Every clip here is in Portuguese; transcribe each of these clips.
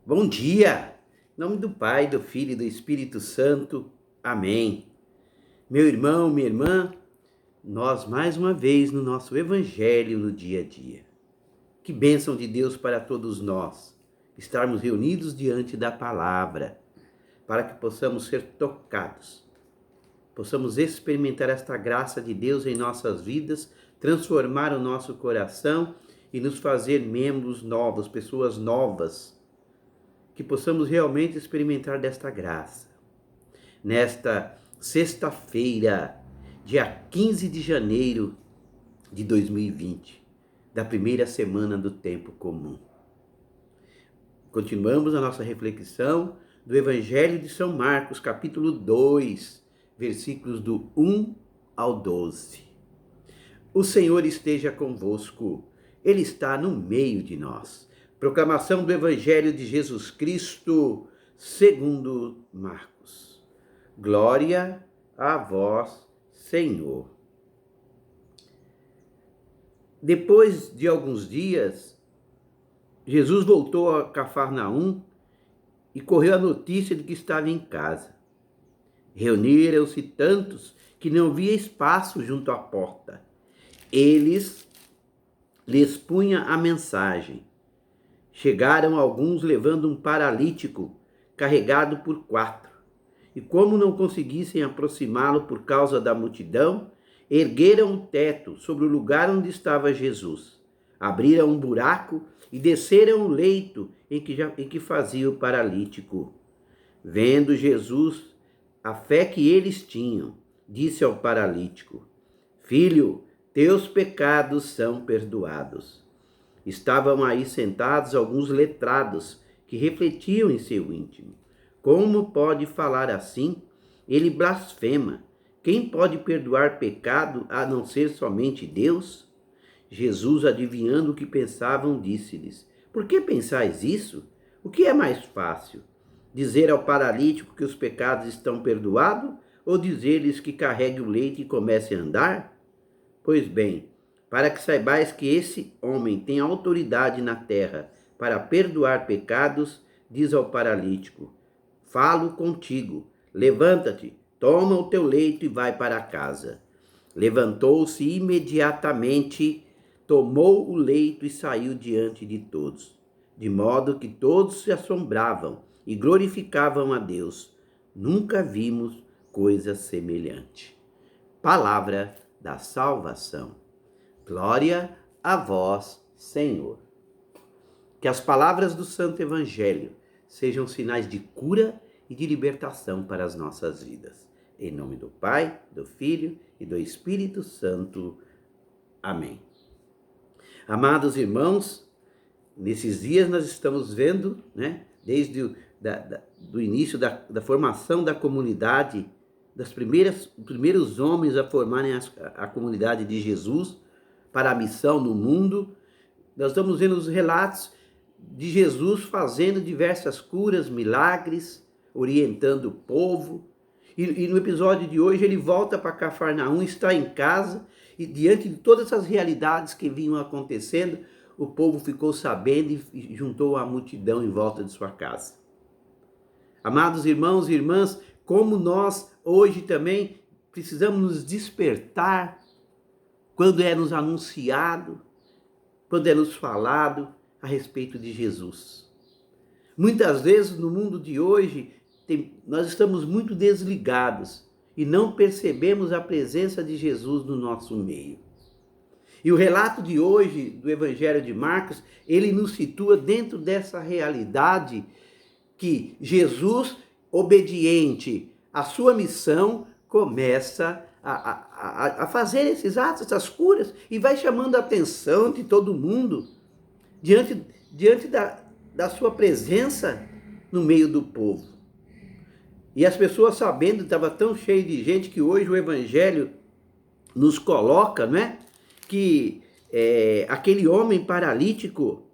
Bom dia! Em nome do Pai, do Filho e do Espírito Santo. Amém. Meu irmão, minha irmã, nós mais uma vez no nosso Evangelho no dia a dia. Que bênção de Deus para todos nós, estarmos reunidos diante da palavra, para que possamos ser tocados, possamos experimentar esta graça de Deus em nossas vidas, transformar o nosso coração e nos fazer membros novos, pessoas novas, que possamos realmente experimentar desta graça. Nesta sexta-feira, dia 15 de janeiro de 2020, da primeira semana do tempo comum. Continuamos a nossa reflexão do Evangelho de São Marcos, capítulo 2, versículos do 1 ao 12. O Senhor esteja convosco, Ele está no meio de nós. Proclamação do Evangelho de Jesus Cristo, segundo Marcos. Glória a vós, Senhor. Depois de alguns dias, Jesus voltou a Cafarnaum e correu a notícia de que estava em casa. Reuniram-se tantos que não havia espaço junto à porta. Eles lhes punham a mensagem. Chegaram alguns levando um paralítico, carregado por 4. E como não conseguissem aproximá-lo por causa da multidão, ergueram o teto sobre o lugar onde estava Jesus. Abriram um buraco e desceram o leito em que fazia o paralítico. Vendo Jesus a fé que eles tinham, disse ao paralítico: Filho, teus pecados são perdoados. Estavam aí sentados alguns letrados que refletiam em seu íntimo. Como pode falar assim? Ele blasfema. Quem pode perdoar pecado a não ser somente Deus? Jesus, adivinhando o que pensavam, disse-lhes: Por que pensais isso? O que é mais fácil? Dizer ao paralítico que os pecados estão perdoados ou dizer-lhes que carregue o leito e comece a andar? Pois bem, para que saibais que esse homem tem autoridade na terra para perdoar pecados, diz ao paralítico: Falo contigo, levanta-te, toma o teu leito e vai para casa. Levantou-se imediatamente, tomou o leito e saiu diante de todos, de modo que todos se assombravam e glorificavam a Deus. Nunca vimos coisa semelhante. Palavra da salvação. Glória a vós, Senhor. Que as palavras do Santo Evangelho sejam sinais de cura e de libertação para as nossas vidas. Em nome do Pai, do Filho e do Espírito Santo. Amém. Amados irmãos, nesses dias nós estamos vendo, desde o início da formação da comunidade, dos primeiros homens a formarem a comunidade de Jesus para a missão no mundo, nós estamos vendo os relatos de Jesus fazendo diversas curas, milagres, orientando o povo. E no episódio de hoje ele volta para Cafarnaum, está em casa, e diante de todas essas realidades que vinham acontecendo, o povo ficou sabendo e juntou a multidão em volta de sua casa. Amados irmãos e irmãs, como nós hoje também precisamos nos despertar quando é nos anunciado, quando é nos falado a respeito de Jesus. Muitas vezes no mundo de hoje nós estamos muito desligados e não percebemos a presença de Jesus no nosso meio. E o relato de hoje do Evangelho de Marcos, ele nos situa dentro dessa realidade que Jesus, obediente à sua missão, começa a fazer esses atos, essas curas, e vai chamando a atenção de todo mundo diante da sua presença no meio do povo. E as pessoas sabendo, estava tão cheio de gente que hoje o Evangelho nos coloca, que aquele homem paralítico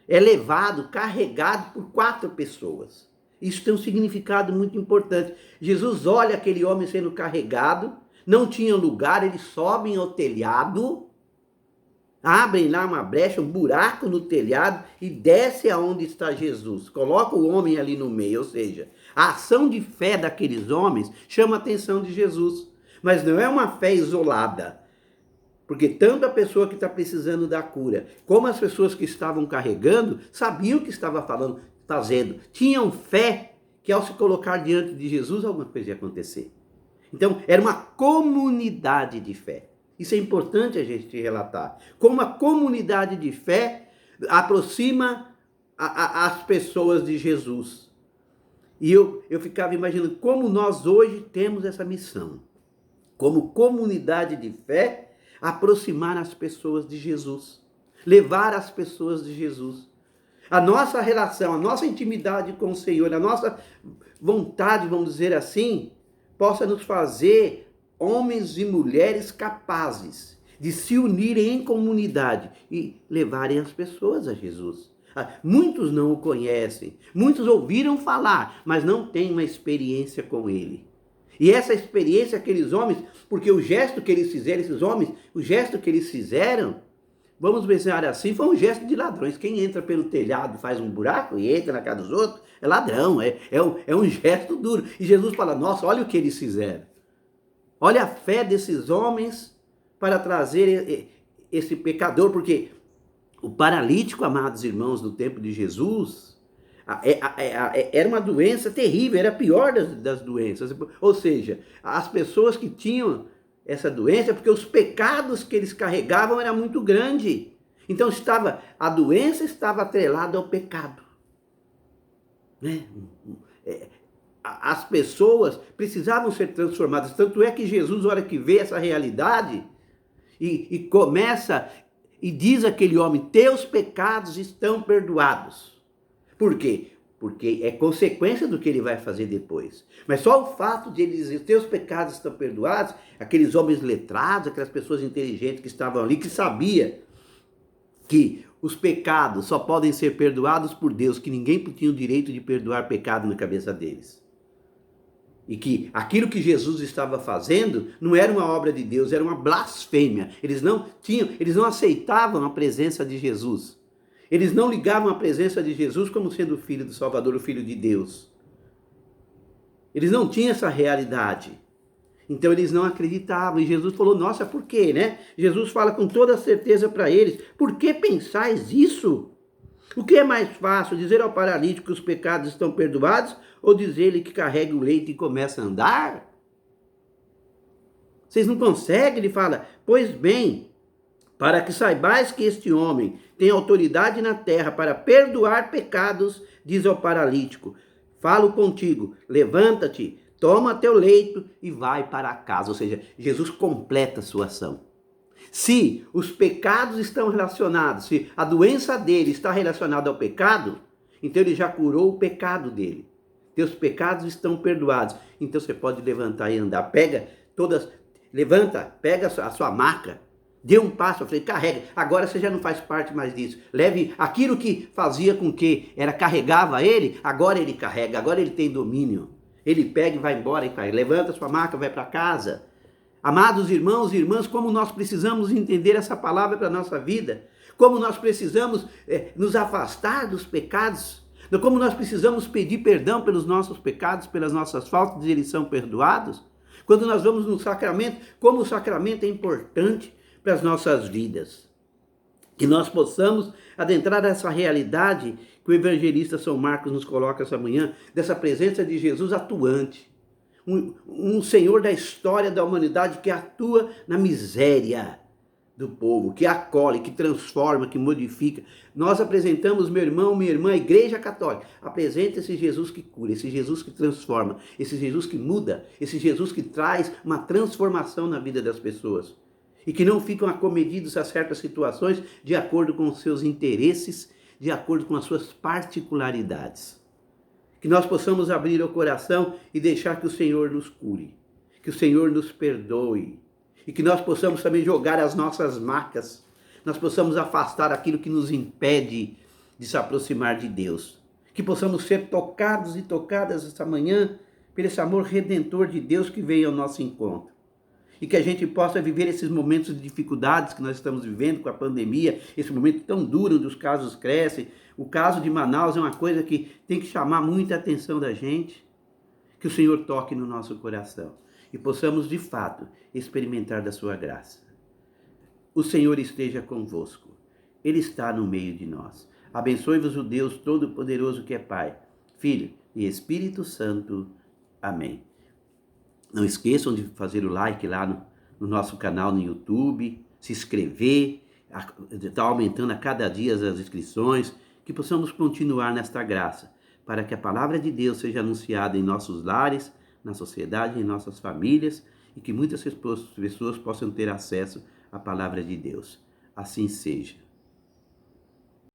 é levado, carregado por 4 pessoas. Isso tem um significado muito importante. Jesus olha aquele homem sendo carregado, não tinha lugar, eles sobem ao telhado abrem lá uma brecha, um buraco no telhado e desce aonde está Jesus. Coloca o homem ali no meio, ou seja, a ação de fé daqueles homens chama a atenção de Jesus. Mas não é uma fé isolada, porque tanto a pessoa que está precisando da cura, como as pessoas que estavam carregando, sabiam o que estava fazendo, tinham fé que ao se colocar diante de Jesus, alguma coisa ia acontecer. Então, era uma comunidade de fé. Isso é importante a gente relatar. Como a comunidade de fé aproxima as pessoas de Jesus. E eu ficava imaginando como nós hoje temos essa missão. Como comunidade de fé, aproximar as pessoas de Jesus. Levar as pessoas de Jesus. A nossa relação, a nossa intimidade com o Senhor, a nossa vontade, vamos dizer assim, possa nos fazer homens e mulheres capazes de se unirem em comunidade e levarem as pessoas a Jesus. Muitos não o conhecem, muitos ouviram falar, mas não têm uma experiência com ele. E essa experiência, aqueles homens, porque o gesto que eles fizeram, esses homens, o gesto que eles fizeram, vamos mencionar assim, foi um gesto de ladrões. Quem entra pelo telhado, faz um buraco e entra na casa dos outros, é ladrão, é um gesto duro. E Jesus fala, nossa, olha o que eles fizeram. Olha a fé desses homens para trazer esse pecador, porque o paralítico, amados irmãos, no tempo de Jesus, era uma doença terrível, era a pior das doenças. Ou seja, as pessoas que tinham essa doença, porque os pecados que eles carregavam era muito grande. Então a doença estava atrelada ao pecado. Né? As pessoas precisavam ser transformadas. Tanto é que Jesus, na hora que vê essa realidade, e começa, e diz àquele homem, teus pecados estão perdoados. Por quê? Porque é consequência do que ele vai fazer depois. Mas só o fato de ele dizer, teus pecados estão perdoados, aqueles homens letrados, aquelas pessoas inteligentes que estavam ali, que sabiam que os pecados só podem ser perdoados por Deus, que ninguém tinha o direito de perdoar pecado na cabeça deles. E que aquilo que Jesus estava fazendo não era uma obra de Deus, era uma blasfêmia. Eles não aceitavam a presença de Jesus. Eles não ligavam a presença de Jesus como sendo o Filho do Salvador, o Filho de Deus. Eles não tinham essa realidade. Então eles não acreditavam. E Jesus falou, nossa, por quê, né? Jesus fala com toda certeza para eles, por que pensais isso? O que é mais fácil, dizer ao paralítico que os pecados estão perdoados ou dizer-lhe que carregue o leito e comece a andar? Vocês não conseguem? Ele fala, pois bem, para que saibais que este homem tem autoridade na terra para perdoar pecados, diz ao paralítico, falo contigo, levanta-te, toma teu leito e vai para casa. Ou seja, Jesus completa a sua ação. Se os pecados estão relacionados, se a doença dele está relacionada ao pecado, então ele já curou o pecado dele. Teus pecados estão perdoados. Então você pode levantar e andar. Levanta, pega a sua maca, dê um passo à frente, carrega. Agora você já não faz parte mais disso. Leve aquilo que fazia com que carregava ele, agora ele carrega, agora ele tem domínio. Ele pega e vai embora e carrega. Levanta a sua maca, vai para casa. Amados irmãos e irmãs, como nós precisamos entender essa palavra para a nossa vida, como nós precisamos nos afastar dos pecados, como nós precisamos pedir perdão pelos nossos pecados, pelas nossas faltas, e eles são perdoados. Quando nós vamos no sacramento, como o sacramento é importante para as nossas vidas. Que nós possamos adentrar nessa realidade que o evangelista São Marcos nos coloca essa manhã, dessa presença de Jesus atuante. Um Senhor da história da humanidade que atua na miséria do povo, que acolhe, que transforma, que modifica. Nós apresentamos, meu irmão, minha irmã, a Igreja Católica. Apresenta esse Jesus que cura, esse Jesus que transforma, esse Jesus que muda, esse Jesus que traz uma transformação na vida das pessoas. E que não ficam acomedidos a certas situações de acordo com os seus interesses, de acordo com as suas particularidades. Que nós possamos abrir o coração e deixar que o Senhor nos cure, que o Senhor nos perdoe, e que nós possamos também jogar as nossas macas, nós possamos afastar aquilo que nos impede de se aproximar de Deus, que possamos ser tocados e tocadas esta manhã por esse amor redentor de Deus que veio ao nosso encontro, e que a gente possa viver esses momentos de dificuldades que nós estamos vivendo com a pandemia, esse momento tão duro onde os casos crescem. O caso de Manaus é uma coisa que tem que chamar muita atenção da gente, que o Senhor toque no nosso coração e possamos de fato experimentar da sua graça. O Senhor esteja convosco, Ele está no meio de nós. Abençoe-vos o Deus Todo-Poderoso que é Pai, Filho e Espírito Santo. Amém. Não esqueçam de fazer o like lá no nosso canal no YouTube, se inscrever, está aumentando a cada dia as inscrições, que possamos continuar nesta graça, para que a palavra de Deus seja anunciada em nossos lares, na sociedade, em nossas famílias, e que muitas pessoas possam ter acesso à palavra de Deus. Assim seja.